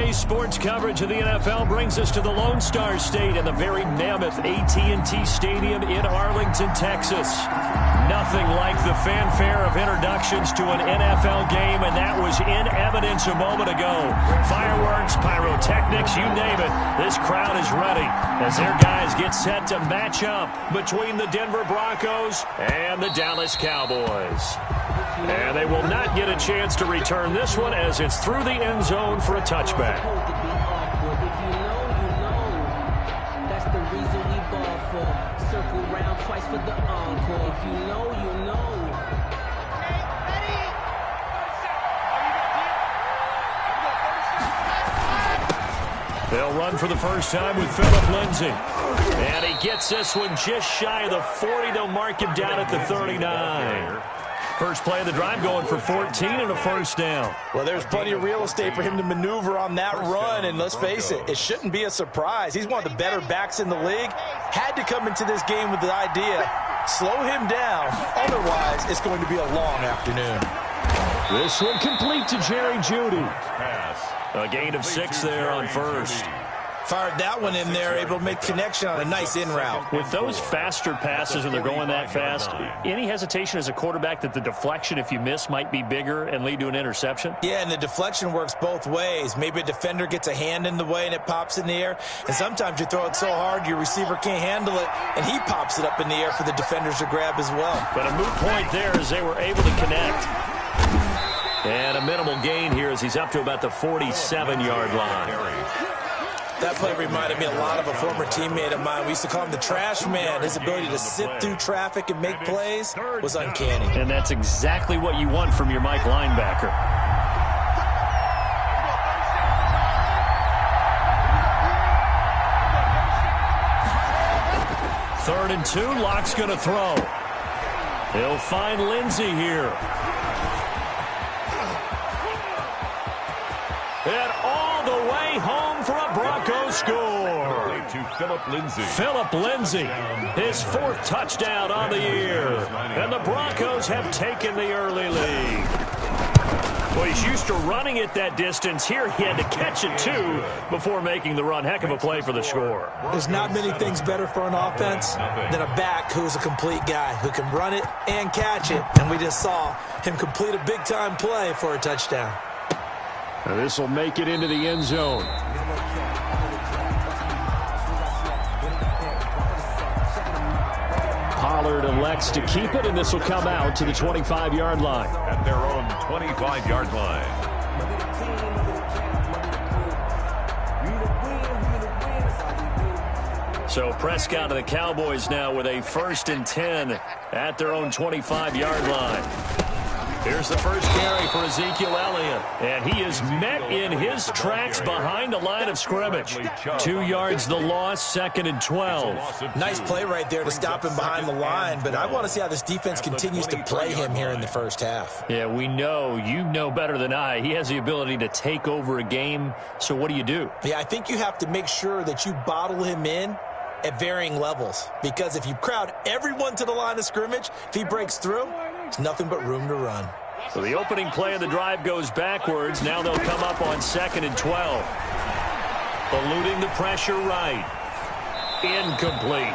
Today's sports coverage of the NFL brings us to the Lone Star State and the very mammoth AT&T Stadium in Arlington, Texas. Nothing like the fanfare of introductions to an NFL game, and that was in evidence a moment ago. Fireworks, pyrotechnics, you name it. This crowd is ready as their guys get set to match up between the Denver Broncos and the Dallas Cowboys. And they will not get a chance to return this one as it's through the end zone for a touchback. That's the reason we ball for. Circle round twice for the encore. If you know, you know. They'll run for the first time with Phillip Lindsay. And he gets this one just shy of the 40. They'll mark him down at the 39. First play of the drive going for 14 and a first down. Well, there's plenty of real estate for him to maneuver on that run, and let's face it, it shouldn't be a surprise. He's one of the better backs in the league. Had to come into this game with the idea, slow him down, otherwise it's going to be a long afternoon. This one complete to Jerry Jeudy. A gain of 6 there on first. Fired that one in there, able to make connection on a nice in route. With those faster passes and they're going that fast, any hesitation as a quarterback that the deflection, if you miss, might be bigger and lead to an interception? Yeah, and the deflection works both ways. Maybe a defender gets a hand in the way and it pops in the air, and sometimes you throw it so hard your receiver can't handle it, and he pops it up in the air for the defenders to grab as well. But a moot point there as they were able to connect. And a minimal gain here as he's up to about the 47-yard line. That play reminded me a lot of a former teammate of mine. We used to call him the trash man. His ability to sift through traffic and make plays was uncanny. And that's exactly what you want from your Mike linebacker. Third and 2, Locke's going to throw. He'll find Lindsay here. And all the way home for a Broncos score. To Phillip Lindsay. Phillip Lindsay, his 4th touchdown on the year. And the Broncos have taken the early lead. Well, he's used to running it that distance. Here he had to catch it, too, before making the run. Heck of a play for the score. There's not many things better for an offense than a back who's a complete guy who can run it and catch it. And we just saw him complete a big-time play for a touchdown. This will make it into the end zone. Pollard elects to keep it, and this will come out to the 25-yard line. At their own 25-yard line. So Prescott and the Cowboys now with a 1st and 10 at their own 25-yard line. Here's the first carry for Ezekiel Elliott. And he is met in his tracks behind the line of scrimmage. 2 yards the loss, 2nd and 12. Nice play right there to stop him behind the line, but I want to see how this defense continues to play him here in the first half. Yeah, we know, you know better than I, he has the ability to take over a game. So what do you do? Yeah, I think you have to make sure that you bottle him in at varying levels, because if you crowd everyone to the line of scrimmage, if he breaks through, there's nothing but room to run. So the opening play of the drive goes backwards. Now they'll come up on 2nd and 12. Eluding the pressure right. Incomplete.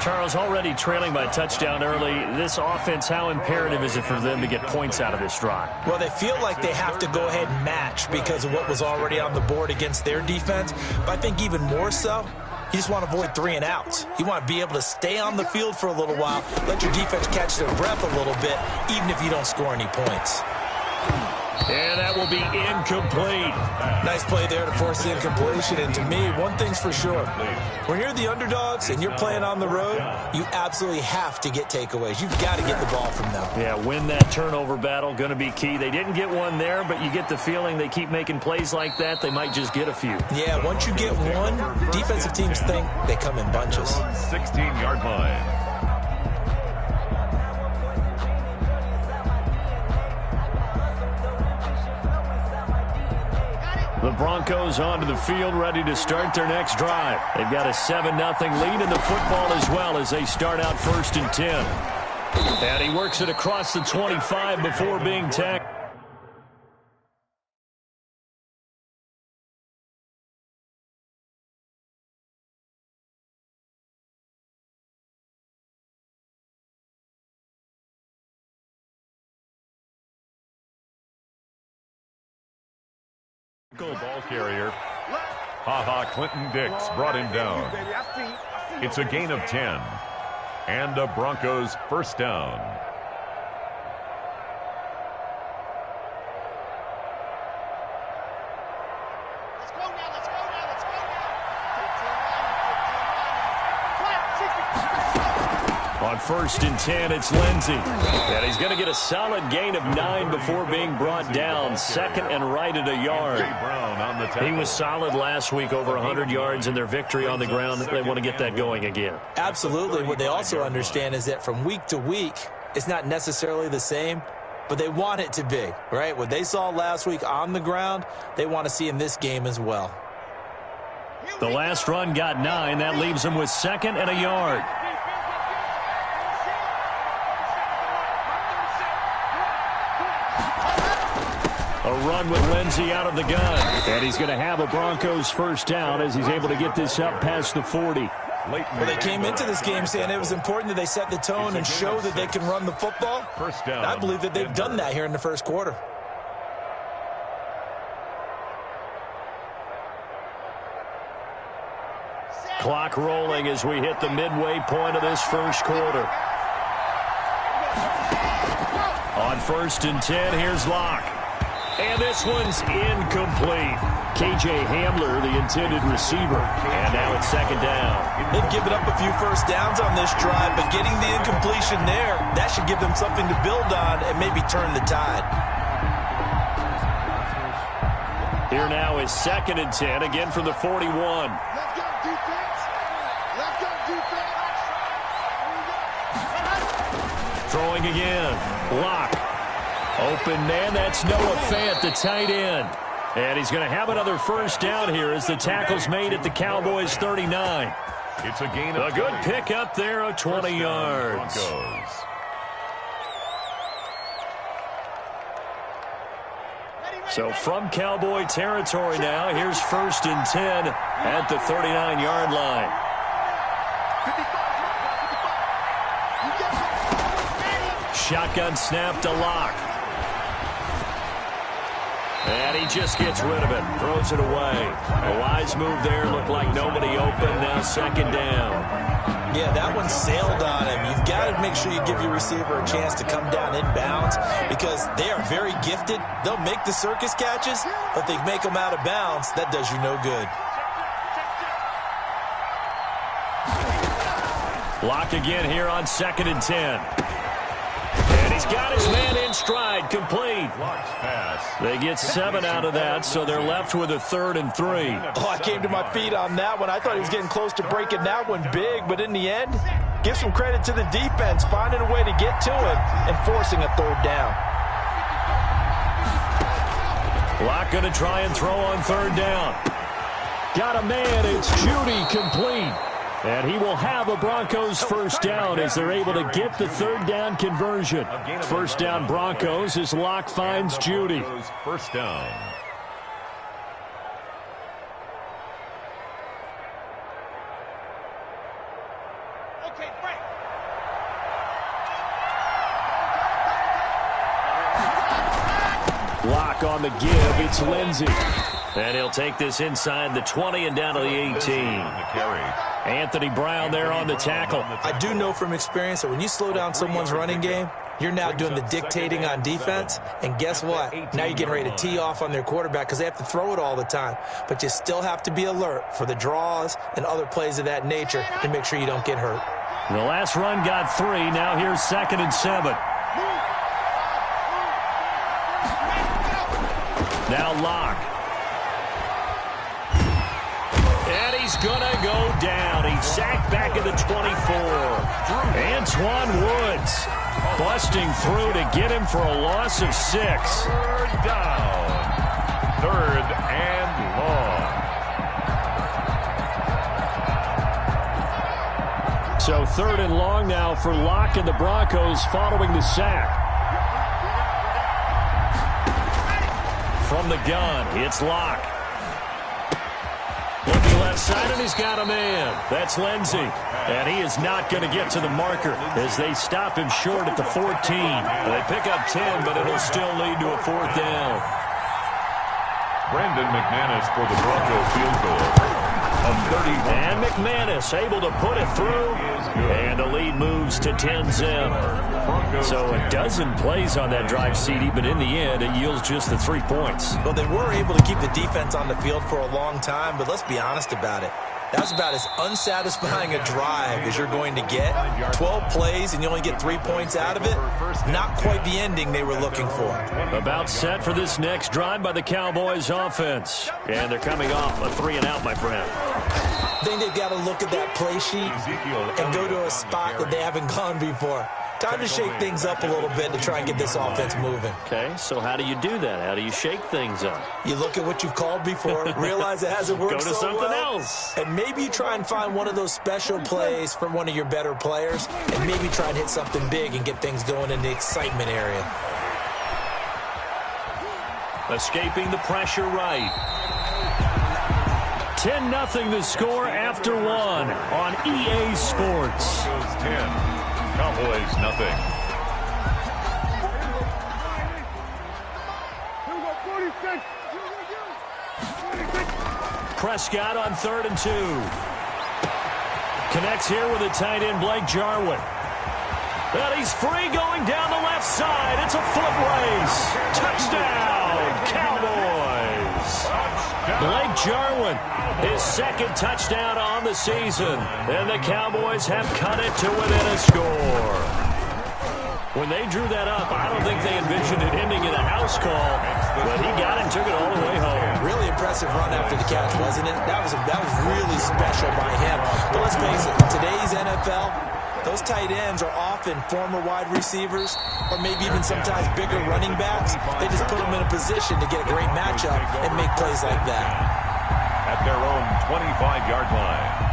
Charles, already trailing by a touchdown early. This offense, how imperative is it for them to get points out of this drive? Well, they feel like they have to go ahead and match because of what was already on the board against their defense. But I think even more so, you just want to avoid 3 and outs. You want to be able to stay on the field for a little while, let your defense catch their breath a little bit, even if you don't score any points. And that will be incomplete. Nice play there to force the incompletion. And to me, one thing's for sure. When you're the underdogs and you're playing on the road, you absolutely have to get takeaways. You've got to get the ball from them. Yeah, win that turnover battle, going to be key. They didn't get one there, but you get the feeling they keep making plays like that, they might just get a few. Yeah, once you get one, defensive teams think they come in bunches. 16-yard line. The Broncos onto the field, ready to start their next drive. They've got a 7-0 lead in the football as well as they start out 1st and 10. And he works it across the 25 before being tackled. Ball carrier. Clinton Dix brought him down. It's a gain of 10. And a Broncos first down. On 1st and 10, it's Lindsey. And he's going to get a solid gain of 9 before being brought down. 2nd and right at a yard. He was solid last week, over 100 yards in their victory on the ground. They want to get that going again. Absolutely. What they also understand is that from week to week, it's not necessarily the same, but they want it to be, right? What they saw last week on the ground, they want to see in this game as well. The last run got 9. That leaves them with 2nd and a yard. A run with Lindsey out of the gun. And he's going to have a Broncos first down as he's able to get this up past the 40. Well, they came into this game saying it was important that they set the tone and show that they can run the football. First down. I believe that they've done that here in the first quarter. Clock rolling as we hit the midway point of this first quarter. On 1st and 10, here's Locke. And this one's incomplete. K.J. Hamler, the intended receiver. And now it's 2nd down. They've given up a few first downs on this drive, but getting the incompletion there, that should give them something to build on and maybe turn the tide. Here now is 2nd and 10, again from the 41. Let's go, defense. Let's go, defense. Throwing again. Locke. Open man, that's Noah Fant, the tight end. And he's going to have another first down here as the tackle's made at the Cowboys' 39. It's a gain of a good pick up there of 20 yards. Broncos. So from Cowboy territory now, here's 1st and 10 at the 39-yard line. Shotgun snap to Locke. And he just gets rid of it, throws it away. A wise move there, looked like nobody open, now 2nd down. Yeah, that one sailed on him. You've got to make sure you give your receiver a chance to come down inbounds because they are very gifted. They'll make the circus catches, but if they make them out of bounds, that does you no good. Locke again here on 2nd and 10. And he's got his man in stride, complete. They get 7 out of that, so they're left with a 3rd and 3. Oh, I came to my feet on that one. I thought he was getting close to breaking that one big, but in the end, give some credit to the defense, finding a way to get to him and forcing a 3rd down. Locke going to try and throw on 3rd down. Got a man, it's Judy, complete. And he will have a Broncos first down as they're able to get the 3rd down conversion. First down Broncos as Locke finds Judy. First down. Okay, break. Locke on the give, it's Lindsey. And he'll take this inside the 20 and down to the 18. Anthony Brown there on the tackle. I do know from experience that when you slow down someone's running game, you're now doing the dictating on defense. And guess what? Now you're getting ready to tee off on their quarterback because they have to throw it all the time. But you still have to be alert for the draws and other plays of that nature to make sure you don't get hurt. The last run got 3. Now here's 2nd and 7. Now Locke. And he's going to go down. He's sacked back at the 24. Antoine Woods busting through to get him for a loss of 6. 3rd down. 3rd and long. So 3rd and long now for Locke and the Broncos following the sack. From the gun, it's Locke. Looking left side, and he's got a man. That's Lindsey. And he is not going to get to the marker as they stop him short at the 14. They pick up 10, but it'll still lead to a 4th down. Brandon McManus for the Broncos field goal. And McManus able to put it through. And the lead moves to 10-zip. So a dozen plays on that drive, CD, but in the end, it yields just the 3 points. Well, they were able to keep the defense on the field for a long time, but let's be honest about it. That was about as unsatisfying a drive as you're going to get. 12 plays and you only get 3 points out of it. Not quite the ending they were looking for. About set for this next drive by the Cowboys offense. And they're coming off a 3-and-out, my friend. I think they've got to look at that play sheet and go to a spot that they haven't gone before. Time to shake things up a little bit to try and get this offense moving. Okay, so how do you do that? How do you shake things up? You look at what you've called before, realize it hasn't worked so well. Go to something else. And maybe you try and find one of those special plays from one of your better players, and maybe try and hit something big and get things going in the excitement area. Escaping the pressure right. 10-0 the score after one on EA Sports. 10. Cowboys, nothing. Prescott on 3rd and 2. Connects here with a tight end, Blake Jarwin. And he's free going down the left side. It's a foot race. Touchdown, Cowboys. Blake Jarwin, his second touchdown on the season. And the Cowboys have cut it to within a score. When they drew that up, I don't think they envisioned it ending in a house call. But he got it and took it all the way home. Really impressive run after the catch, wasn't it? That was really special by him. But let's face it, in today's NFL, those tight ends are often former wide receivers or maybe even sometimes bigger running backs. They just put them in a position to get a great matchup and make plays like that. At their own 25-yard line.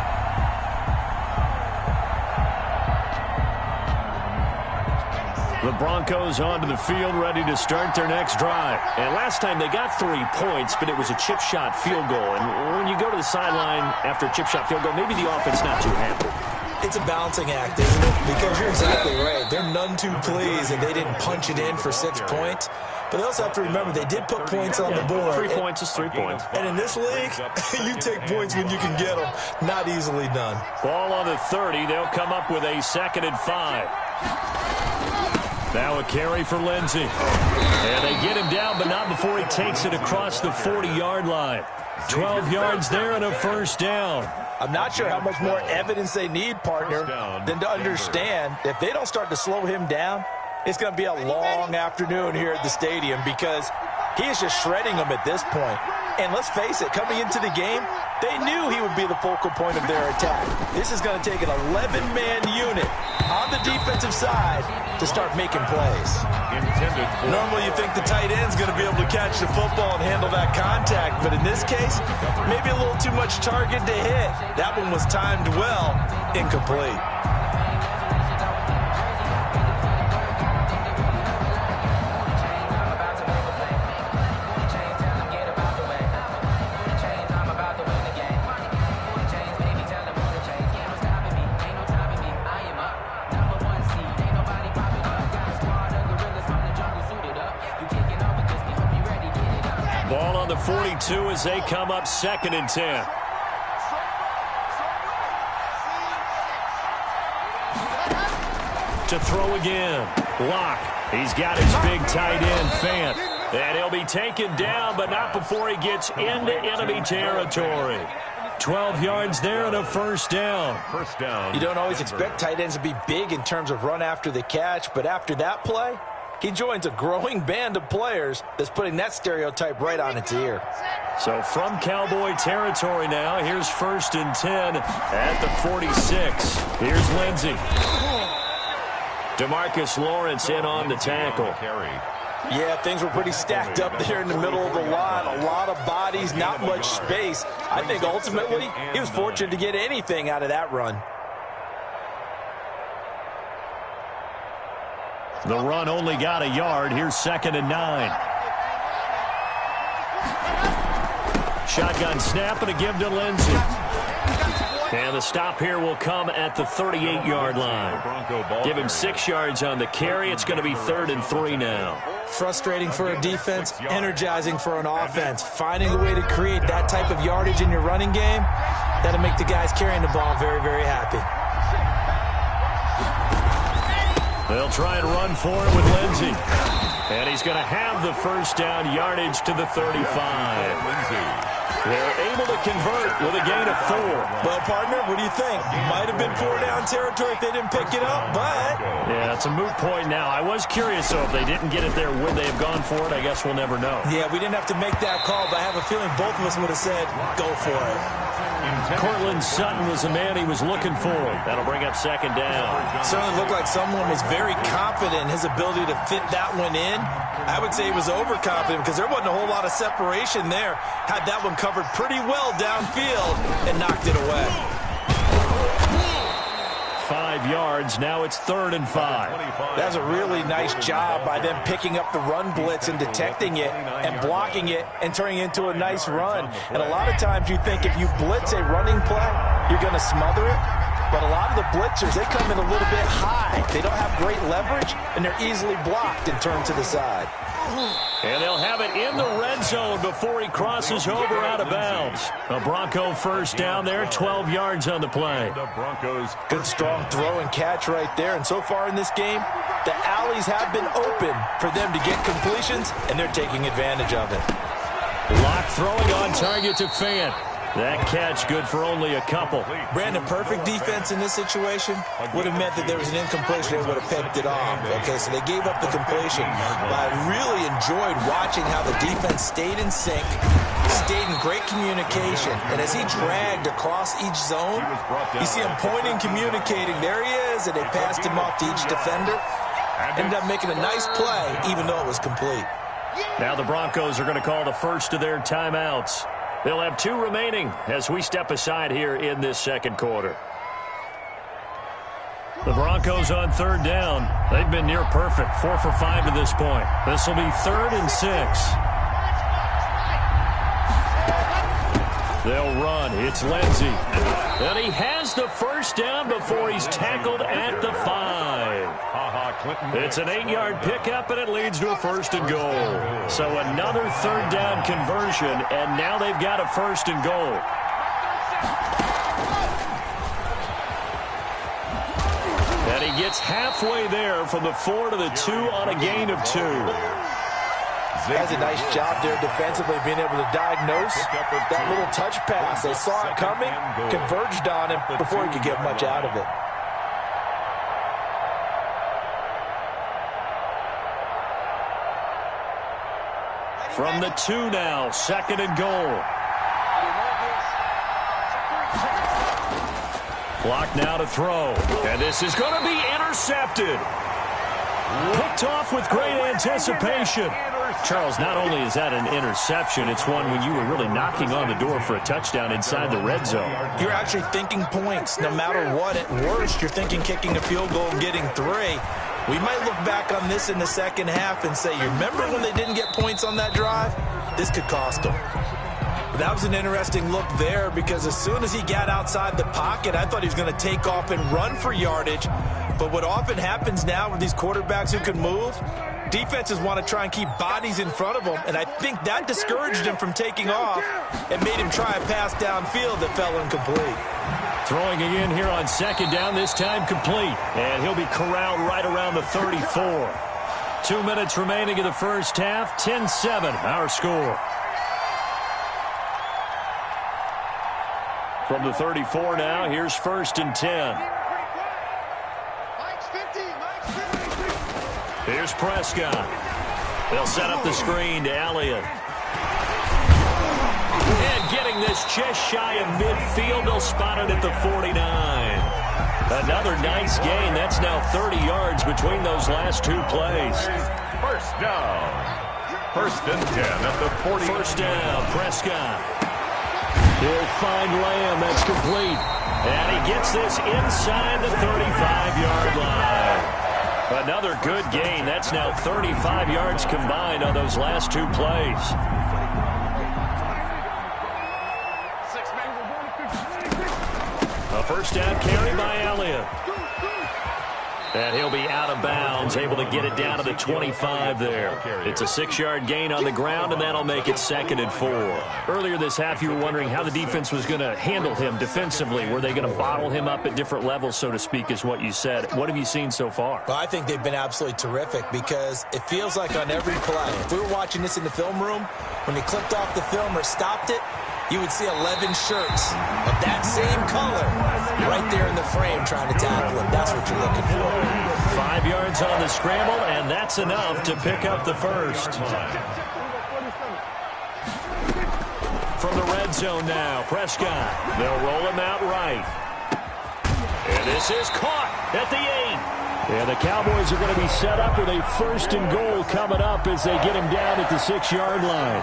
The Broncos onto the field, ready to start their next drive. And last time they got 3 points, but it was a chip shot field goal. And when you go to the sideline after a chip shot field goal, maybe the offense not too happy. It's a balancing act, isn't it? Because you're exactly right. They're none too pleased and they didn't punch it in for 6 points. But they also have to remember they did put points on the board. 3 points is 3 points. And in this league, you take points when you can get them. Not easily done. Ball on the 30. They'll come up with a 2nd and 5. Now a carry for Lindsey. And they get him down, but not before he takes it across the 40-yard line. 12 yards there and a first down. I'm not sure how much more evidence they need, partner, than to understand if they don't start to slow him down, it's going to be a long afternoon here at the stadium because he is just shredding them at this point. And let's face it, coming into the game, they knew he would be the focal point of their attack. This is going to take an 11-man unit on the defensive side to start making plays. Normally you think the tight end's going to be able to catch the football and handle that contact, but in this case, maybe a little too much target to hit. That one was timed well, incomplete. Ball on the 42 as they come up 2nd and 10. To throw again. Locke. He's got his big tight end, Fant. And he'll be taken down, but not before he gets into enemy territory. 12 yards there and a first down. First down. You don't always expect tight ends to be big in terms of run after the catch, but after that play, he joins a growing band of players that's putting that stereotype right on its ear. So from Cowboy territory now, here's 1st and 10 at the 46. Here's Lindsey. DeMarcus Lawrence in on the tackle. Yeah, things were pretty stacked up there in the middle of the line. A lot of bodies, not much space. I think ultimately he was fortunate to get anything out of that run. The run only got a yard. Here's 2nd and 9. Shotgun snap and a give to Lindsey. And the stop here will come at the 38-yard line. Give him 6 yards on the carry. It's going to be 3rd and 3 now. Frustrating for a defense, energizing for an offense. Finding a way to create that type of yardage in your running game, that'll make the guys carrying the ball very, very happy. They'll try and run for it with Lindsey. And he's going to have the first down, yardage to the 35. They're able to convert with a gain of 4. Well, partner, what do you think? Might have been 4-down territory if they didn't pick it up, but... Yeah, it's a moot point now. I was curious, though, if they didn't get it there, would they have gone for it? I guess we'll never know. Yeah, we didn't have to make that call, but I have a feeling both of us would have said, go for it. Cortland Sutton was the man he was looking for. That'll bring up second down. Certainly looked like someone was very confident in his ability to fit that one in. I would say he was overconfident because there wasn't a whole lot of separation there. Had that one covered pretty well downfield and knocked it away. 5 yards. Now it's 3rd and 5. That was a really nice job by them picking up the run blitz and detecting it and blocking it and turning it into a nice run. And a lot of times you think if you blitz a running play, you're going to smother it. But a lot of the blitzers, they come in a little bit high. They don't have great leverage, and they're easily blocked and turned to the side. And they'll have it in the red zone before he crosses over out of bounds. A Bronco first down there, 12 yards on the play. The Broncos. Good strong throw and catch right there. And so far in this game, the alleys have been open for them to get completions, and they're taking advantage of it. Lock throwing on target to Fant. That catch good for only a couple. Brandon, perfect defense in this situation would have meant that there was an incompletion. They would have picked it off. Okay, so they gave up the completion. But I really enjoyed watching how the defense stayed in sync, stayed in great communication. And as he dragged across each zone, you see him pointing, communicating. There he is, and they passed him off to each defender. Ended up making a nice play, even though it was complete. Now the Broncos are going to call the first of their timeouts. They'll have 2 remaining as we step aside here in this second quarter. The Broncos on 3rd down. They've been near perfect, 4 for 5 to this point. This will be 3rd and 6. They'll run. It's Lindsey. And he has the first down before he's tackled at the 5. It's an 8-yard pickup, and it leads to a 1st and goal. So another 3rd down conversion, and now they've got a 1st and goal. And he gets halfway there from the 4 to the 2 on a gain of 2. That's a nice job there defensively, being able to diagnose that little touch pass. They saw it coming, converged on him before he could get much out of it. From the 2 now, 2nd and goal. Clock now to throw. And this is going to be intercepted. Picked off with great anticipation. Charles, not only is that an interception, it's one when you were really knocking on the door for a touchdown inside the red zone. You're actually thinking points. No matter what, at worst, you're thinking kicking a field goal and getting 3. We might look back on this in the second half and say, you remember when they didn't get points on that drive? This could cost them. But that was an interesting look there because as soon as he got outside the pocket, I thought he was going to take off and run for yardage. But what often happens now with these quarterbacks who can move, defenses want to try and keep bodies in front of them, and I think that discouraged him from taking off and made him try a pass downfield that fell incomplete. Throwing again here on 2nd down, this time complete. And he'll be corralled right around the 34. 2 minutes remaining in the first half, 10-7 our score. From the 34 now, here's 1st and 10. Here's Prescott. They'll set up the screen to Elliott. And getting this just shy of midfield, they'll spot it at the 49. Another nice gain. That's now 30 yards between those last 2 plays. First down. 1st and 10 at the 40. First down, Prescott. He'll find Lamb. That's complete. And he gets this inside the 35-yard line. Another good gain. That's now 35 yards combined on those last 2 plays. A first down carry by Elliott. And he'll be out of bounds, able to get it down to the 25 there. It's a 6-yard gain on the ground, and that'll make it 2nd and 4. Earlier this half, you were wondering how the defense was going to handle him defensively. Were they going to bottle him up at different levels, so to speak, is what you said. What have you seen so far? Well, I think they've been absolutely terrific because it feels like on every play, if we were watching this in the film room, when he clicked off the film or stopped it, you would see 11 shirts of that same color right there in the frame trying to tackle him. That's what you're looking for. 5 yards on the scramble, and that's enough to pick up the first. From the red zone now, Prescott. They'll roll him out right. And this is caught at the 8. And the Cowboys are going to be set up with a 1st and goal coming up as they get him down at the 6-yard line.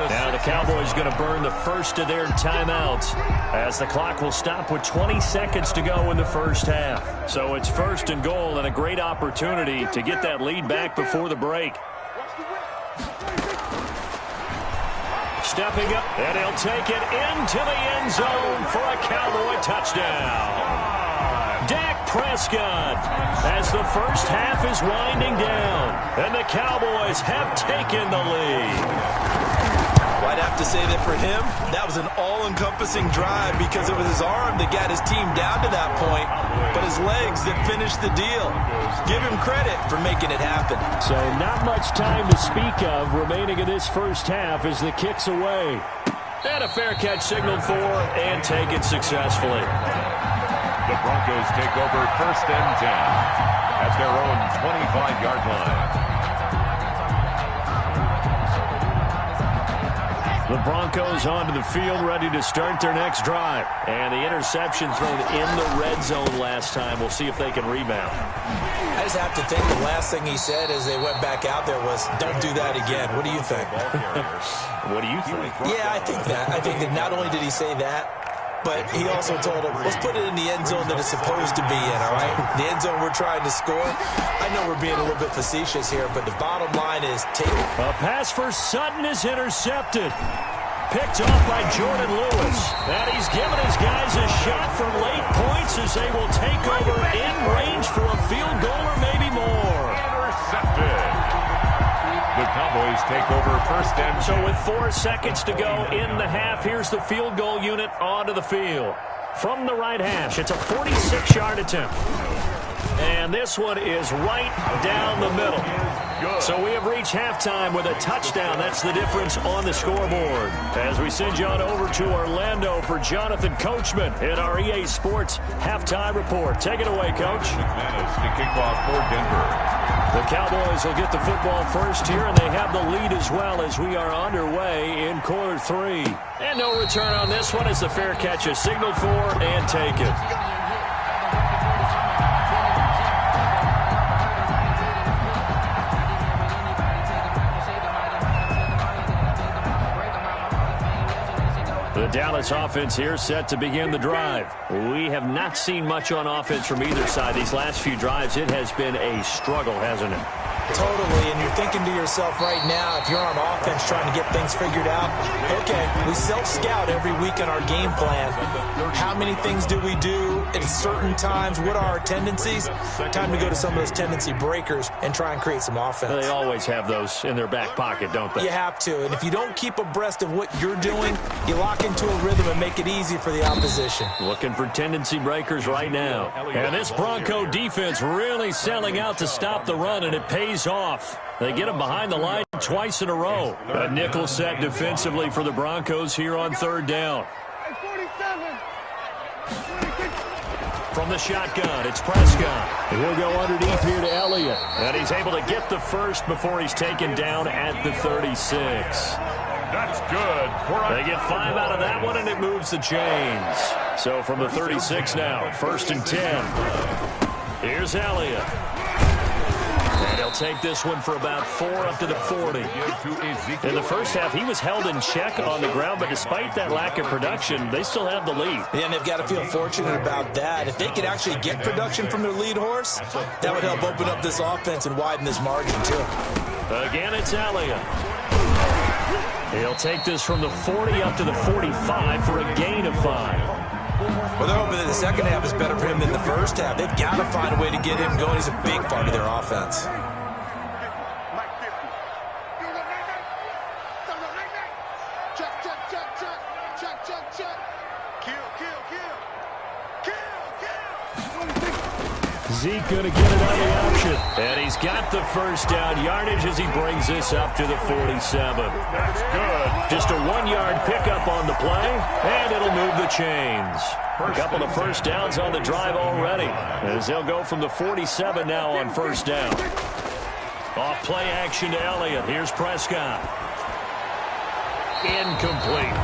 Now the Cowboys are going to burn the first of their timeouts as the clock will stop with 20 seconds to go in the first half. So it's 1st and goal and a great opportunity to get that lead back before the break. Stepping up, and he'll take it into the end zone for a Cowboy touchdown. Dak Prescott as the first half is winding down, and the Cowboys have taken the lead. Well, I'd have to say that for him, that was an all-encompassing drive because it was his arm that got his team down to that point, but his legs that finished the deal. Give him credit for making it happen. So not much time to speak of remaining in this first half as the kick's away. And a fair catch signaled for and taken successfully. The Broncos take over 1st and 10 at their own 25-yard line. The Broncos onto the field, ready to start their next drive. And the interception thrown in the red zone last time. We'll see if they can rebound. I just have to think the last thing he said as they went back out there was, don't do that again. What do you think? What do you think? Yeah, I think that. I think that not only did he say that, but he also told him, let's put it in the end zone that it's supposed to be in, all right? The end zone we're trying to score. I know we're being a little bit facetious here, but the bottom line is take it. A pass for Sutton is intercepted. Picked off by Jordan Lewis. And he's given his guys a shot for late points as they will take over in range for a field goal or maybe more. Intercepted. The Cowboys take over 1st and 10. So with 4 seconds to go in the half, here's the field goal unit onto the field. From the right hash, it's a 46-yard attempt. And this one is right down the middle. So we have reached halftime with a touchdown. That's the difference on the scoreboard. As we send you on over to Orlando for Jonathan Coachman in our EA Sports Halftime Report. Take it away, Coach. McManus to kick off for Denver. The Cowboys will get the football first here, and they have the lead as well as we are underway in quarter 3. And no return on this one as the fair catch is signaled for and taken. The Dallas offense here set to begin the drive. We have not seen much on offense from either side. These last few drives, it has been a struggle, hasn't it? Totally, and you're thinking to yourself right now, if you're on offense trying to get things figured out, okay, we self-scout every week in our game plan. How many things do we do at certain times? What are our tendencies? Time to go to some of those tendency breakers and try and create some offense. They always have those in their back pocket, don't they? You have to, and if you don't keep abreast of what you're doing, you lock into a rhythm and make it easy for the opposition. Looking for tendency breakers right now. And this Bronco defense really selling out to stop the run, and it pays off. They get him behind the line twice in a row. A nickel set defensively for the Broncos here on 3rd down. From the shotgun, it's Prescott. He'll go underneath here to Elliott. And he's able to get the first before he's taken down at the 36. That's good. They get 5 out of that one, and it moves the chains. So from the 36 now, 1st and 10. Here's Elliott. And he'll take this one for about 4 up to the 40. In the first half, he was held in check on the ground, but despite that lack of production, they still have the lead. Yeah, and they've got to feel fortunate about that. If they could actually get production from their lead horse, that would help open up this offense and widen this margin, too. Again, it's Elliott. He'll take this from the 40 up to the 45 for a gain of 5. Well, they're hoping that the second half is better for him than the first half. They've got to find a way to get him going. He's a big part of their offense. Zeke going to get another option. And he's got the first down yardage as he brings this up to the 47. That's good. Just a 1-yard pickup on the play, and it'll move the chains. A couple of first downs on the drive already, as they'll go from the 47 now on first down. Off play action to Elliott. Here's Prescott. Incomplete.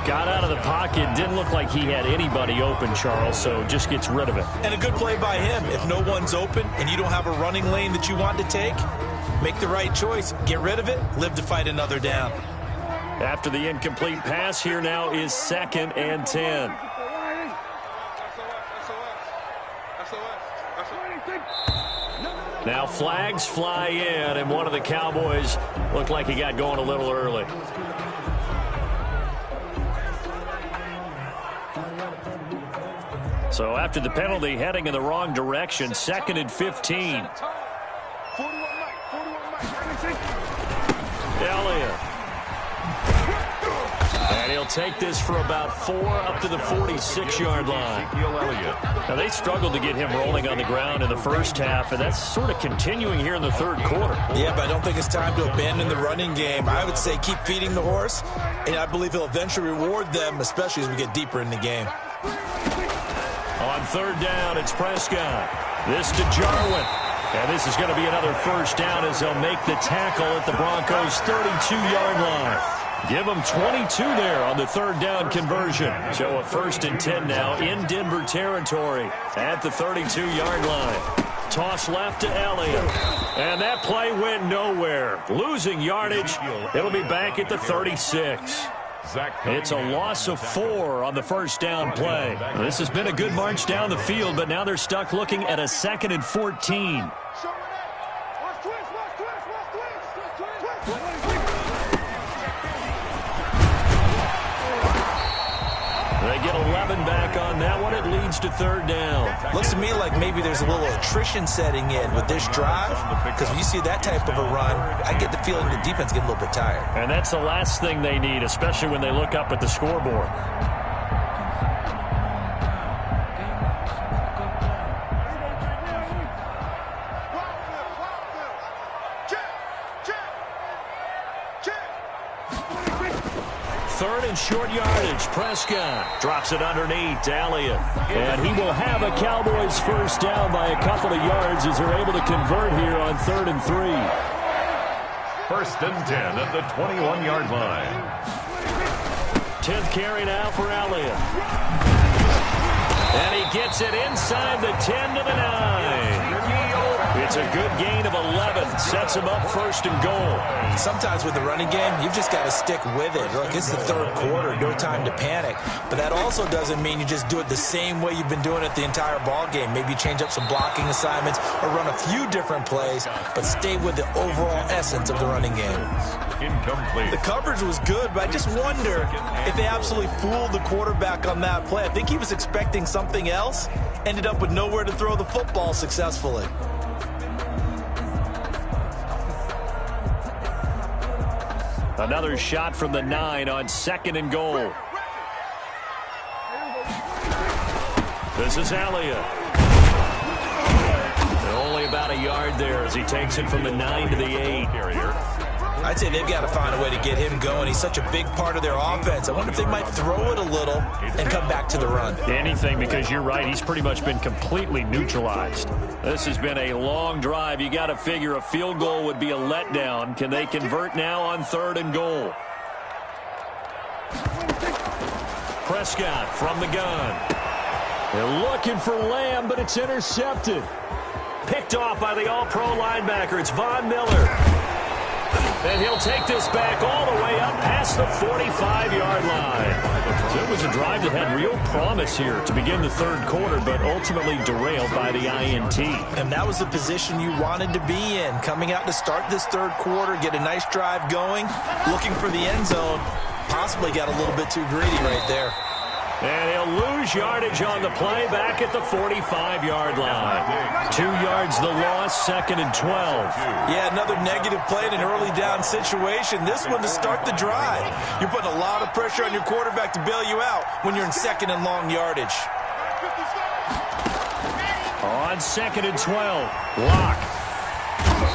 Got out of the pocket. Didn't look like he had anybody open, Charles, so just gets rid of it. And a good play by him. If no one's open and you don't have a running lane that you want to take, make the right choice. Get rid of it. Live to fight another down. After the incomplete pass, here now is 2nd and 10. Now flags fly in, and one of the Cowboys looked like he got going a little early. So after the penalty, heading in the wrong direction, 2nd and 15. Elliott. And he'll take this for about 4 up to the 46-yard line. Now, they struggled to get him rolling on the ground in the first half, and that's sort of continuing here in the third quarter. Yeah, but I don't think it's time to abandon the running game. I would say keep feeding the horse, and I believe he'll eventually reward them, especially as we get deeper in the game. On third down, it's Prescott. This to Jarwin. And this is going to be another first down as they'll make the tackle at the Broncos' 32-yard line. Give them 22 there on the third down conversion. So a 1st and 10 now in Denver territory at the 32-yard line. Toss left to Elliott. And that play went nowhere. Losing yardage. It'll be back at the 36. It's a loss of 4 on the first down play. This has been a good march down the field, but now they're stuck looking at a 2nd and 14. They get 11 back on that one. It leads to third down. Looks to me like maybe there's a little attrition setting in with this drive, because when you see that type of a run, I get the feeling the defense getting a little bit tired. And that's the last thing they need, especially when they look up at the scoreboard. Third and short yardage. Prescott drops it underneath to Elliott. And he will have a Cowboys first down by a couple of yards as they're able to convert here on 3rd and 3. 1st and 10 at the 21-yard line. 10th carry now for Elliott. And he gets it inside the 10 to the 9. It's a good gain of 11. Sets him up 1st and goal. Sometimes with the running game, you've just got to stick with it. Look, it's the third quarter. No time to panic. But that also doesn't mean you just do it the same way you've been doing it the entire ball game. Maybe change up some blocking assignments or run a few different plays, but stay with the overall essence of the running game. Incomplete. The coverage was good, but I just wonder if they absolutely fooled the quarterback on that play. I think he was expecting something else, ended up with nowhere to throw the football successfully. Another shot from the 9 on 2nd and goal. This is Elliott. Only about a yard there as he takes it from the 9 to the 8. I'd say they've got to find a way to get him going. He's such a big part of their offense. I wonder if they might throw it a little and come back to the run. Anything, because you're right. He's pretty much been completely neutralized. This has been a long drive. You got to figure a field goal would be a letdown. Can they convert now on 3rd and goal? Prescott from the gun. They're looking for Lamb, but it's intercepted. Picked off by the all-pro linebacker. It's Von Miller. And he'll take this back all the way up past the 45-yard line. So it was a drive that had real promise here to begin the third quarter, but ultimately derailed by the INT. And that was the position you wanted to be in. Coming out to start this third quarter, get a nice drive going, looking for the end zone. Possibly got a little bit too greedy right there. And he'll lose yardage on the play back at the 45-yard line. 2 yards the loss, 2nd and 12. Yeah, another negative play in an early down situation. This one to start the drive. You're putting a lot of pressure on your quarterback to bail you out when you're in 2nd and long yardage. On 2nd and 12, Locke.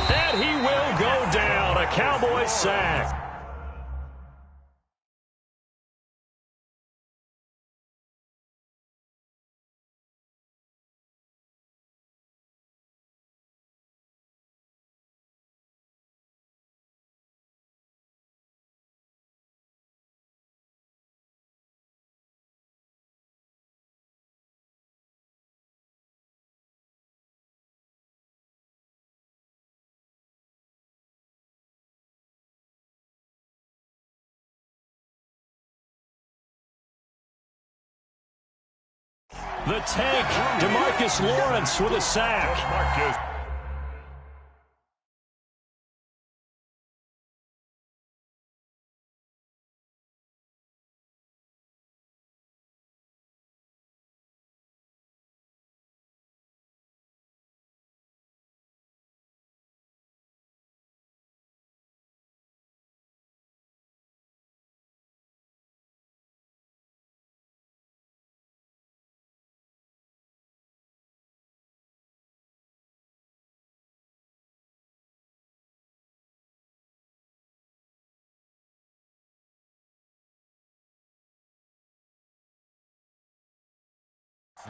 And he will go down. A Cowboys sack. The tank, DeMarcus Lawrence with a sack.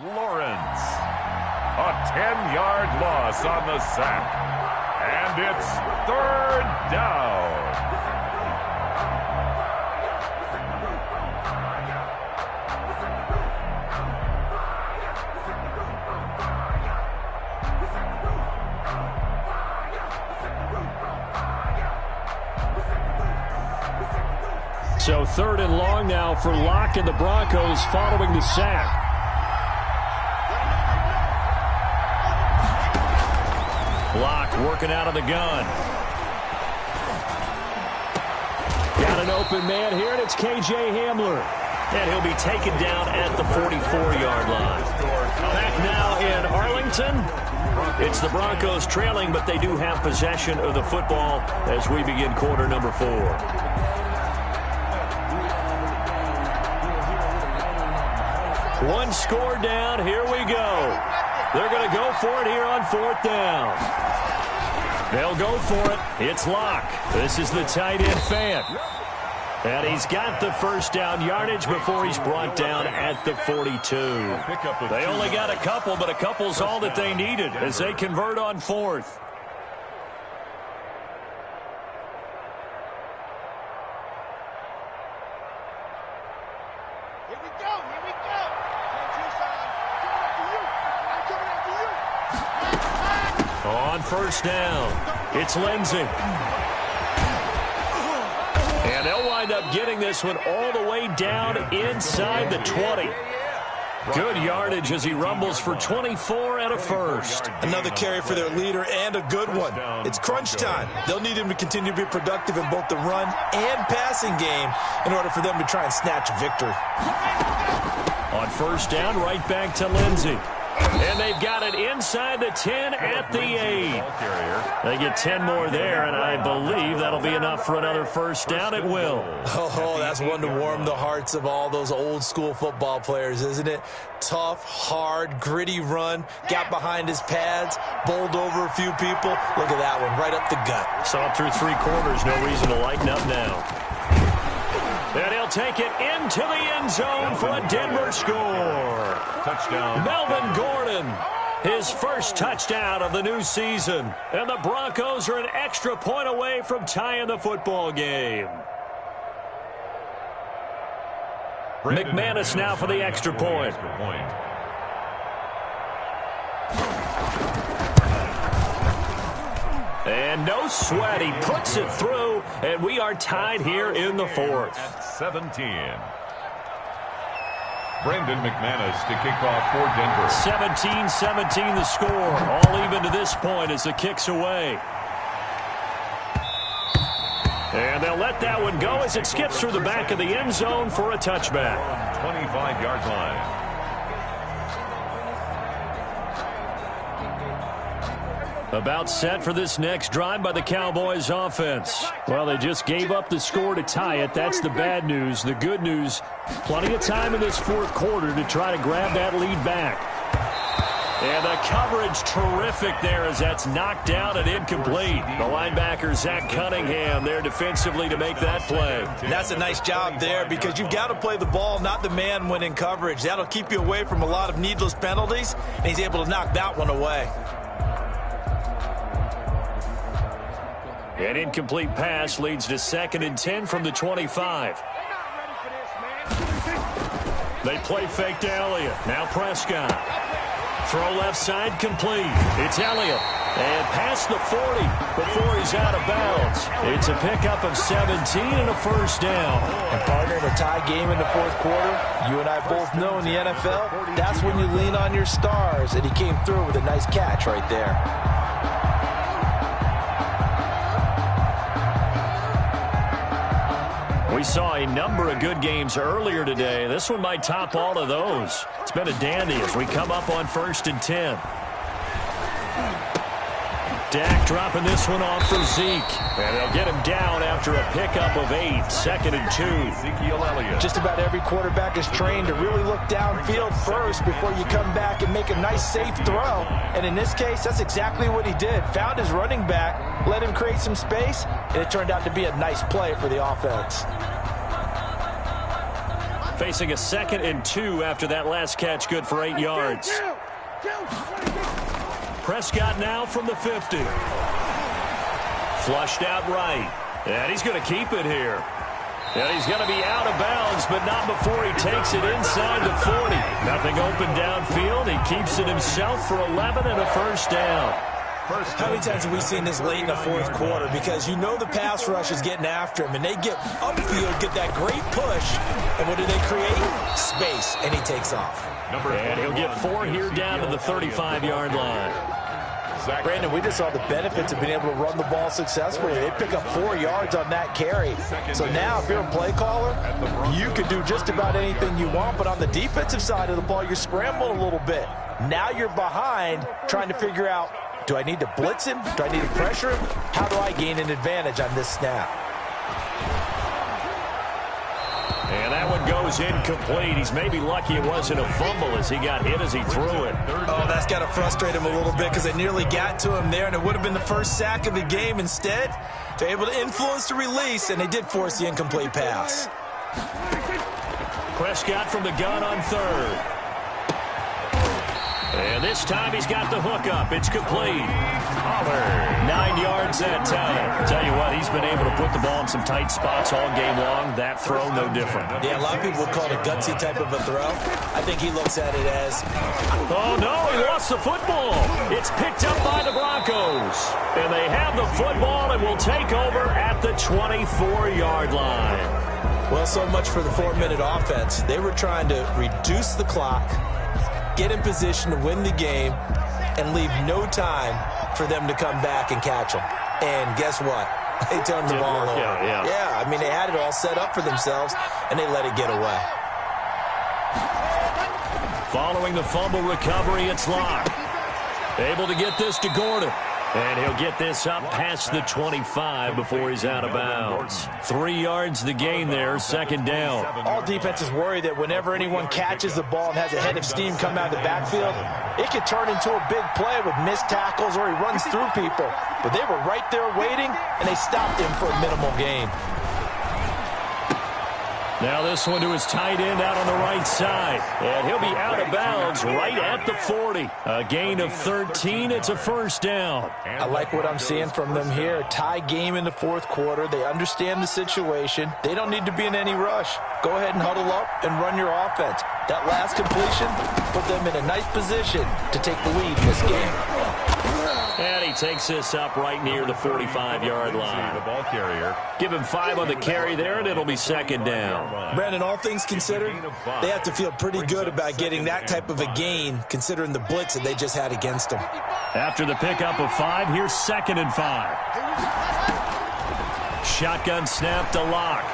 Lawrence, a 10-yard loss on the sack, and it's 3rd down. So 3rd and long now for Locke and the Broncos following the sack. Locke working out of the gun. Got an open man here, and it's K.J. Hamler. And he'll be taken down at the 44-yard line. Back now in Arlington. It's the Broncos trailing, but they do have possession of the football as we begin quarter number 4. One score down. Here we go. They're going to go for it here on 4th down. They'll go for it. It's Locke. This is the tight end Fant. And he's got the 1st down yardage before he's brought down at the 42. They only got a couple, but a couple's all that they needed as they convert on 4th. Here we go. Here we go. On 1st down, it's Lindsey. And they'll wind up getting this one all the way down inside the 20. Good yardage as he rumbles for 24 and a 1st. Another carry for their leader and a good one. It's crunch time. They'll need him to continue to be productive in both the run and passing game in order for them to try and snatch a victory. On 1st down, right back to Lindsey. And they've got it inside the 10 at the 8. They get 10 more there, and I believe that'll be enough for another 1st down. It will. Oh, that's one to warm the hearts of all those old-school football players, isn't it? Tough, hard, gritty run. Got behind his pads, bowled over a few people. Look at that one, right up the gut. Saw it through 3 quarters. No reason to lighten up now. And he'll take it into the end zone for a Denver score. Touchdown. Melvin Gordon, his 1st touchdown of the new season. And the Broncos are an extra point away from tying the football game. McManus now for the extra point. And no sweat. He puts it through, and we are tied here in the 4th. At 17. Brendan McManus to kick off for Denver. 17-17 the score. All even to this point as the kick's away. And they'll let that one go as it skips through the back of the end zone for a touchback. 25-yard line. About set for this next drive by the Cowboys offense. Well, they just gave up the score to tie it. That's the bad news. The good news, plenty of time in this fourth quarter to try to grab that lead back. And the coverage terrific there as that's knocked down and incomplete. The linebacker, Zach Cunningham, there defensively to make that play. That's a nice job there because you've got to play the ball, not the man when in coverage. That'll keep you away from a lot of needless penalties, and he's able to knock that one away. An incomplete pass leads to 2nd and 10 from the 25. They play fake to Elliott. Now Prescott. Throw left side complete. It's Elliott. And past the 40 before he's out of bounds. It's a pickup of 17 and a first down. And partner, in a tie game in the fourth quarter, you and I both know in the NFL, that's when you lean on your stars. And he came through with a nice catch right there. We saw a number of good games earlier today. This one might top all of those. It's been a dandy as we come up on 1st and 10. Dak dropping this one off for Zeke. And they'll get him down after a pickup of 8. 2nd and 2. Ezekiel Elliott. Just about every quarterback is trained to really look downfield first before you come back and make a nice, safe throw. And in this case, that's exactly what he did. Found his running back, let him create some space, and it turned out to be a nice play for the offense. Facing a 2nd and 2 after that last catch, good for 8 yards. Prescott now from the 50. Flushed out right. And he's going to keep it here. And he's going to be out of bounds, but not before he takes it inside the 40. Nothing open downfield. He keeps it himself for 11 and a first down. How many times have we seen this late in the fourth quarter? Because you know the pass rush is getting after him, and they get upfield, get that great push, and what do they create? Space, and he takes off. And he'll get 4 here down to the 35-yard line. Brandon, we just saw the benefits of being able to run the ball successfully. They pick up 4 yards on that carry. So now, if you're a play caller, you can do just about anything you want, but on the defensive side of the ball, you're scrambling a little bit. Now you're behind, trying to figure out, do I need to blitz him? Do I need to pressure him? How do I gain an advantage on this snap? And that one goes incomplete. He's maybe lucky it wasn't a fumble as he got hit as he threw it. Oh, that's got to frustrate him a little bit because they nearly got to him there, and it would have been the first sack of the game. Instead, they're able to influence the release, and they did force the incomplete pass. Prescott from the gun on 3rd. And this time he's got the hook up. It's complete. 9 yards that time. Tell you what, he's been able to put the ball in some tight spots all game long. That throw, no different. Yeah, a lot of people would call it a gutsy type of a throw. I think he looks at it as... Oh, no, he lost the football. It's picked up by the Broncos. And they have the football and will take over at the 24-yard line. Well, so much for the 4-minute offense. They were trying to reduce the clock, get in position to win the game, and leave no time for them to come back and catch them. And guess what? They turned the ball over. Yeah, I mean, they had it all set up for themselves, and they let it get away. Following the fumble recovery, it's Locke. Able to get this to Gordon. And he'll get this up past the 25 before he's out of bounds. 3 yards the gain there, 2nd down. All defenses worry that whenever anyone catches the ball and has a head of steam come out of the backfield, it could turn into a big play with missed tackles or he runs through people. But they were right there waiting, and they stopped him for a minimal gain. Now this one to his tight end out on the right side. And he'll be out of bounds right at the 40. A gain of 13. It's a first down. I like what I'm seeing from them here. Tie game in the fourth quarter. They understand the situation. They don't need to be in any rush. Go ahead and huddle up and run your offense. That last completion put them in a nice position to take the lead in this game. And he takes this up right near the 45-yard line. The ball carrier. Give him 5 on the carry there, and it'll be 2nd down. Brandon, all things considered, they have to feel pretty good about getting that type of a gain, considering the blitz that they just had against them. After the pickup of 5, here's 2nd and 5. shotgun snap to Locke.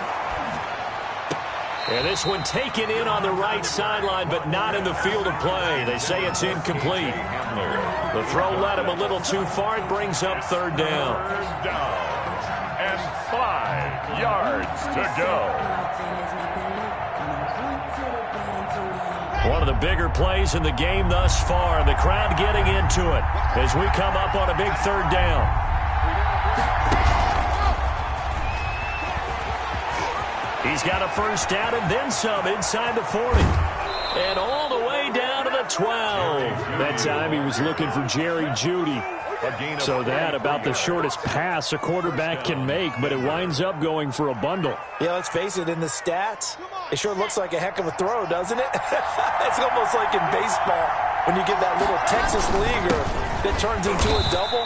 And this one taken in on the right sideline, but not in the field of play. They say it's incomplete. The throw led him a little too far. It brings up third down. Third down. And 5 yards to go. One of the bigger plays in the game thus far, and the crowd getting into it as we come up on a big third down. He's got a first down and then some inside the 40. And all the way down to the 12. That time he was looking for Jerry Jeudy. So that about the shortest pass a quarterback can make, but it winds up going for a bundle. Yeah, let's face it, in the stats, it sure looks like a heck of a throw, doesn't it? It's almost like in baseball when you get that little Texas leaguer that turns into a double.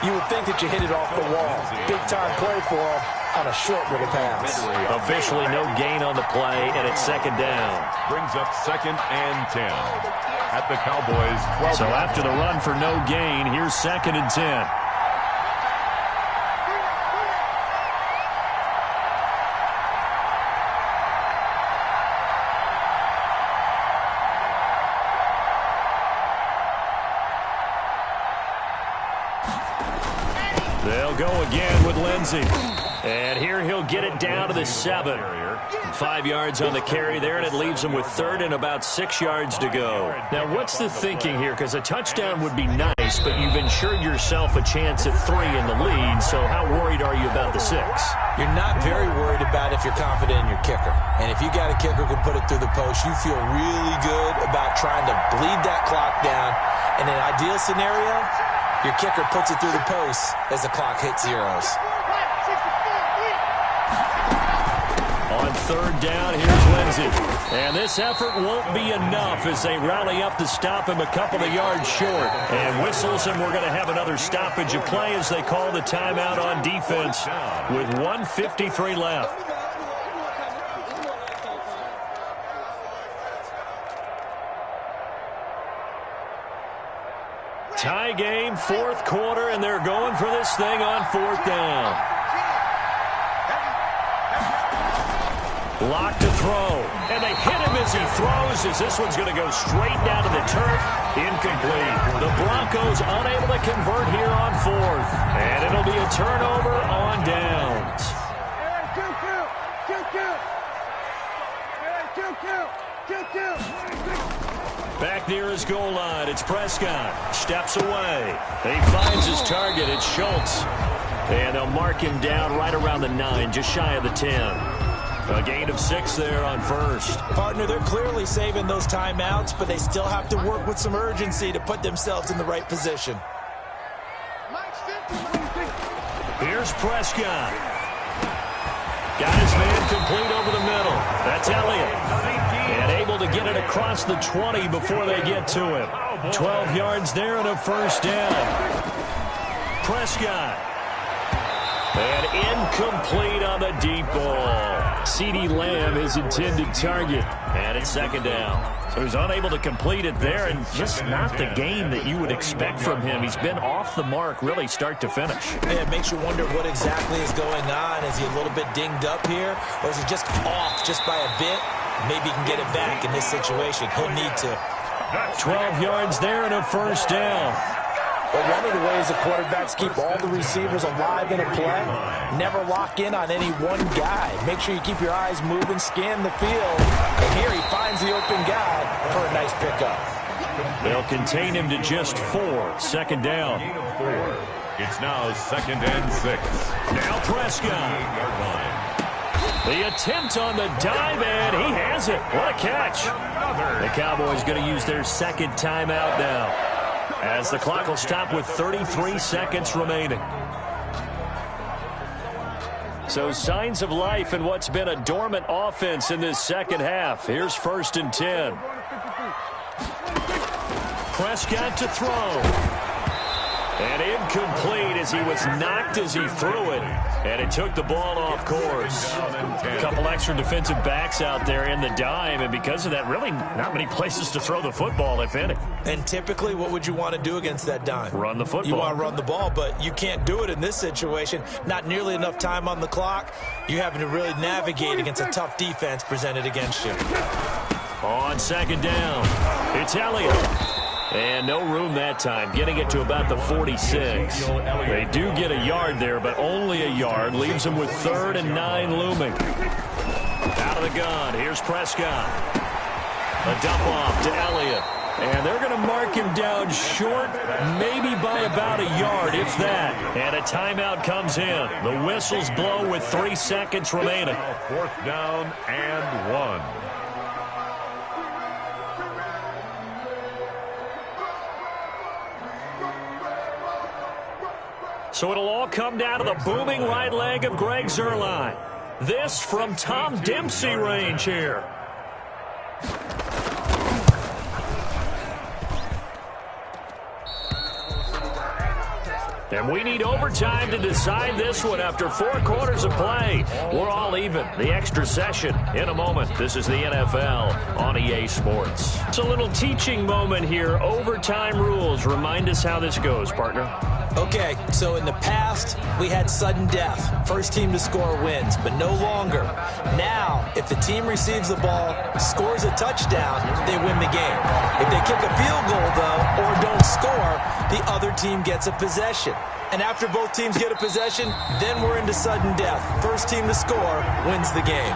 You would think that you hit it off the wall. Big-time play for him on a short little pass. Officially no gain on the play, and it's second down. Brings up 2nd and 10 at the Cowboys' 12. So after the run for no gain, here's 2nd and 10. They'll go again with Lindsey. And here he'll get it down to the 7. 5 yards on the carry there, and it leaves him with 3rd and about 6 yards to go. Now, what's the thinking here? Because a touchdown would be nice, but you've ensured yourself a chance at 3 in the lead, so how worried are you about the 6? You're not very worried about if you're confident in your kicker. And if you got a kicker who can put it through the post, you feel really good about trying to bleed that clock down. In an ideal scenario, your kicker puts it through the post as the clock hits zeros. On third down, here's Lindsey. And this effort won't be enough as they rally up to stop him a couple of yards short. And whistles, and we're going to have another stoppage of play as they call the timeout on defense with 1:53 left. Tie game, 4th quarter, and they're going for this thing on 4th down. Lock to throw, and they hit him as he throws, as this one's going to go straight down to the turf. Incomplete. The Broncos unable to convert here on 4th, and it'll be a turnover on downs. Back near his goal line, it's Prescott. Steps away. He finds his target. It's Schultz. And they'll mark him down right around the 9, just shy of the 10. A gain of 6 there on 1st. Partner, they're clearly saving those timeouts, but they still have to work with some urgency to put themselves in the right position. Here's Prescott. Got his man complete over the middle. That's Elliott. And able to get it across the 20 before they get to him. 12 yards there and a first down. Prescott. And incomplete on the deep ball. CeeDee Lamb, his intended target. And it's second down. So he's unable to complete it there, and just not the game that you would expect from him. He's been off the mark, really, start to finish. Yeah, it makes you wonder what exactly is going on. Is he a little bit dinged up here, or is he just off just by a bit? Maybe he can get it back in this situation. He'll need to. 12 yards there and a first down. But one of the ways the quarterbacks keep all the receivers alive in a play, never lock in on any one guy. Make sure you keep your eyes moving, scan the field. And here he finds the open guy for a nice pickup. They'll contain him to just 4. Second down. It's now 2nd and 6. Now Prescott. The attempt on the dive, and he has it. What a catch. The Cowboys going to use their 2nd timeout now, as the clock will stop with 33 seconds remaining. So signs of life in what's been a dormant offense in this second half. Here's 1st and 10. Prescott to throw. And incomplete as he was knocked as he threw it. And it took the ball off course. A couple extra defensive backs out there in the dime, and because of that, really not many places to throw the football, if any. And typically, what would you want to do against that dime? Run the football. You want to run the ball, but you can't do it in this situation. Not nearly enough time on the clock. You're having to really navigate against a tough defense presented against you. On second down, it's Elliott. And no room that time, getting it to about the 46. They do get a yard there, but only a yard. Leaves them with 3rd and 9 looming. Out of the gun, here's Prescott. A dump off to Elliott. And they're going to mark him down short, maybe by about a yard, if that. And a timeout comes in. The whistles blow with 3 seconds remaining. 4th down and 1. So it'll all come down to the booming right leg of Greg Zuerlein. This from Tom Dempsey range here. And we need overtime to decide this one after 4 quarters of play. We're all even. The extra session in a moment. This is the NFL on EA Sports. It's a little teaching moment here. Overtime rules. Remind us how this goes, partner. Okay, so in the past, we had sudden death. First team to score wins, but no longer. Now, if the team receives the ball, scores a touchdown, they win the game. If they kick a field goal, though, or don't score, the other team gets a possession. And after both teams get a possession, then we're into sudden death. First team to score wins the game.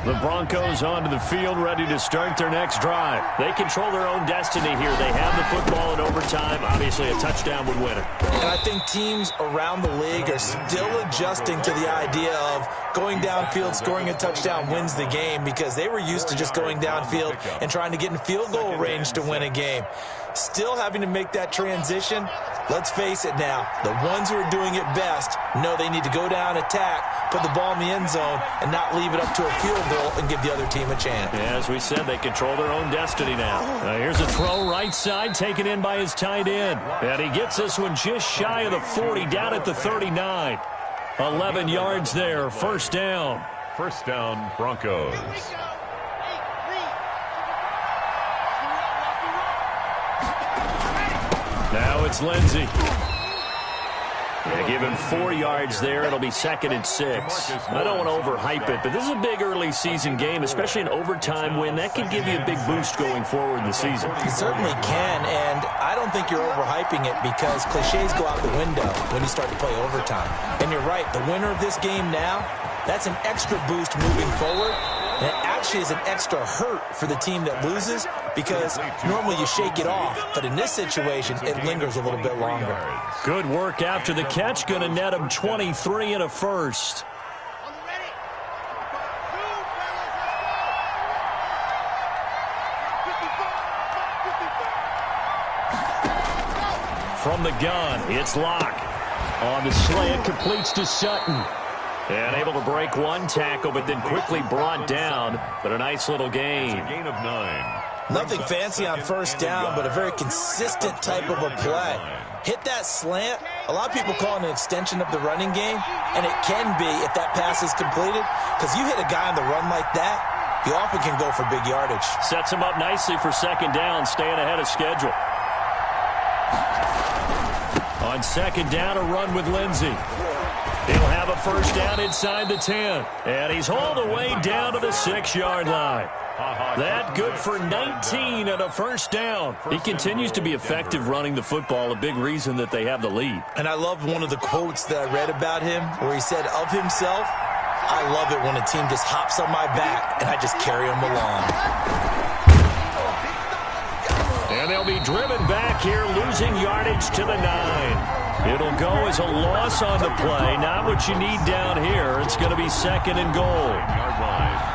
The Broncos onto the field, ready to start their next drive. They control their own destiny here. They have the football in overtime. Obviously, a touchdown would win it. And I think teams around the league are still adjusting to the idea of going downfield, scoring a touchdown wins the game, because they were used to just going downfield and trying to get in field goal range to win a game. Still having to make that transition. Let's face it now, the ones who are doing it best know they need to go down, attack, put the ball in the end zone, and not leave it up to a field goal and give the other team a chance. Yeah, as we said, they control their own destiny now. Here's a throw right side, taken in by his tight end. And he gets this one just shy of the 40, down at the 39. 11 yards there, first down. First down, Broncos. Now it's Lindsey. Yeah, give him 4 yards there. It'll be 2nd and 6. I don't want to overhype it, but this is a big early season game, especially an overtime win. That can give you a big boost going forward in the season. It certainly can, and I don't think you're overhyping it, because cliches go out the window when you start to play overtime. And you're right, the winner of this game now, that's an extra boost moving forward. And it actually is an extra hurt for the team that loses, because normally you shake it off. But in this situation, it lingers a little bit longer. Good work after the catch. Going to net him 23 and a first. From the gun, it's Locke. On the slant, completes to Sutton. And able to break one tackle, but then quickly brought down. But a nice little gain. It's a gain of 9. Nothing fancy on first down, but a very consistent type of a play. Hit that slant. A lot of people call it an extension of the running game, and it can be if that pass is completed, because you hit a guy on the run like that, you often can go for big yardage. Sets him up nicely for second down, staying ahead of schedule. On second down, a run with Lindsey. He'll have a first down inside the 10. And he's hauled away down to the 6-yard line. That good for 19 and a first down. He continues to be effective running the football, a big reason that they have the lead. And I love one of the quotes that I read about him where he said of himself, "I love it when a team just hops on my back and I just carry them along." And they'll be driven Falling back here, losing yardage to the 9. It'll go as a loss on the play. Not what you need down here. It's going to be 2nd and goal. 9-yard line.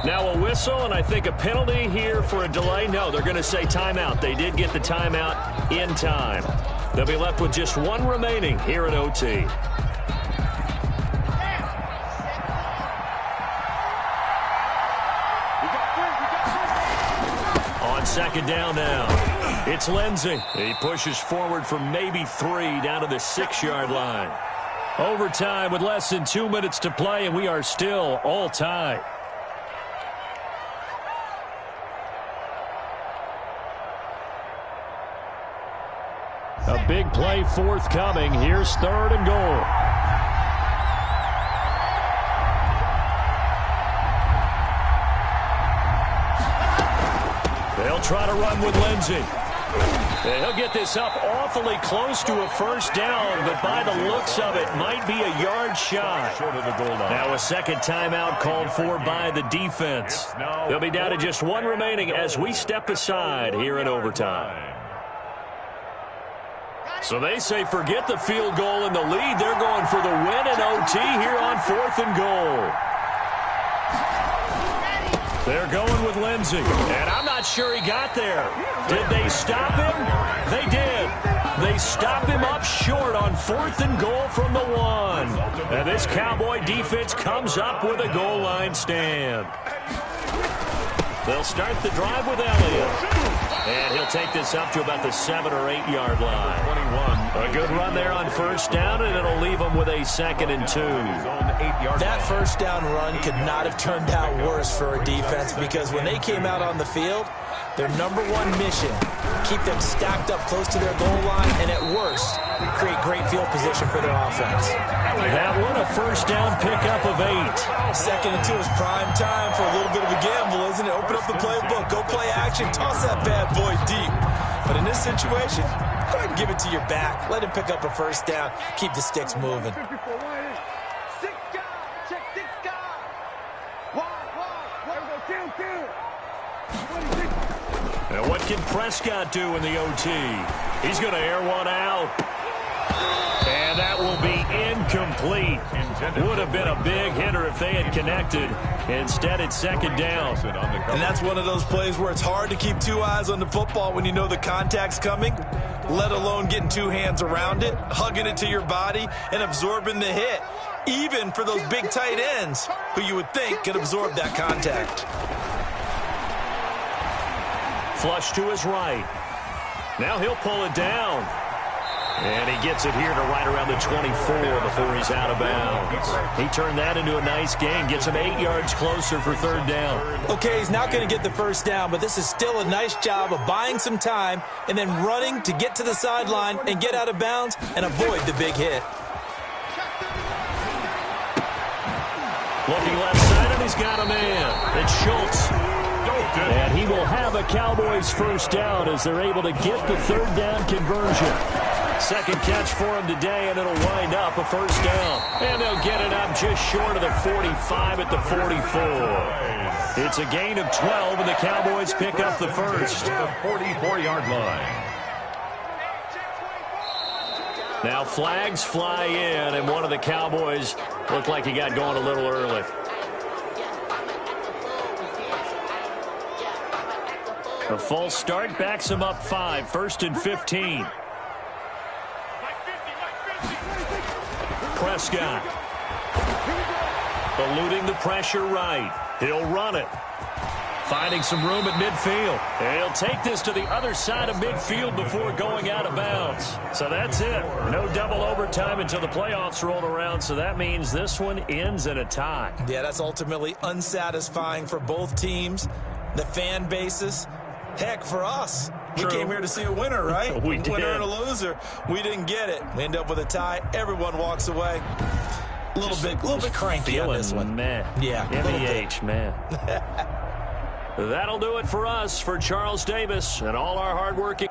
Now a whistle, and I think a penalty here for a delay. No, they're going to say timeout. They did get the timeout in time. They'll be left with just one remaining here at OT. On 2nd down now, it's Lindsey. He pushes forward for maybe 3 down to the 6-yard line. Overtime with less than 2 minutes to play, and we are still all tied. A big play forthcoming. Here's 3rd and goal. They'll try to run with Lindsey. And he'll get this up awfully close to a 1st down, but by the looks of it, might be a yard shy. Short of the goal line. Now a 2nd timeout called for by the defense. They'll be down to just one remaining as we step aside here in overtime. So they say forget the field goal and the lead. They're going for the win in OT here on 4th and goal. They're going with Lindsey. And I'm not sure he got there. Did they stop him? They did. They stop him up short on 4th and goal from the 1. And this Cowboy defense comes up with a goal line stand. They'll start the drive with Elliott. And he'll take this up to about the 7 or 8 yard line. 21. A good run there on 1st down, and it'll leave them with a 2nd and 2. That 1st down run could not have turned out worse for a defense, because when they came out on the field, their number one mission, keep them stacked up close to their goal line, and at worst, create great field position for their offense. That one a 1st down pickup of 8. 2nd and 2 is prime time for a little bit of a gamble, isn't it? Open up the playbook, go play action, toss that bad boy deep. But in this situation, go ahead and give it to your back. Let him pick up a 1st down, keep the sticks moving. And what can Prescott do in the OT? He's going to air one out. And that will be incomplete. Would have been a big hitter if they had connected. Instead, it's 2nd down. And that's one of those plays where it's hard to keep 2 eyes on the football when you know the contact's coming, let alone getting 2 hands around it, hugging it to your body, and absorbing the hit. Even for those big tight ends who you would think could absorb that contact. Flush to his right. Now he'll pull it down. And he gets it here to right around the 24 before he's out of bounds. He turned that into a nice gain. Gets him 8 yards closer for 3rd down. Okay, he's not going to get the 1st down, but this is still a nice job of buying some time and then running to get to the sideline and get out of bounds and avoid the big hit. Looking left side, and he's got a man. It's Schultz. And he will have a Cowboys 1st down as they're able to get the 3rd down conversion. 2nd catch for him today, and it'll wind up a 1st down. And they'll get it up just short of the 45 at the 44. It's a gain of 12, and the Cowboys pick up the 1st. The 44-yard line. Now flags fly in, and one of the Cowboys looked like he got going a little early. A false start backs him up 5, 1st and 15. Prescott eluding the pressure right. He'll run it. Finding some room at midfield. He'll take this to the other side of midfield before going out of bounds. So that's it. No double overtime until the playoffs roll around, so that means this one ends in a tie. Yeah, that's ultimately unsatisfying for both teams, the fan bases, Heck, for us, we True. came here to see a winner, right? We A winner did. and a loser. We didn't get it. We end up with a tie. Everyone walks away. A little bit cranky on this one. Man. Yeah, a little bit. MEH, man. That'll do it for us, for Charles Davis and all our hard work.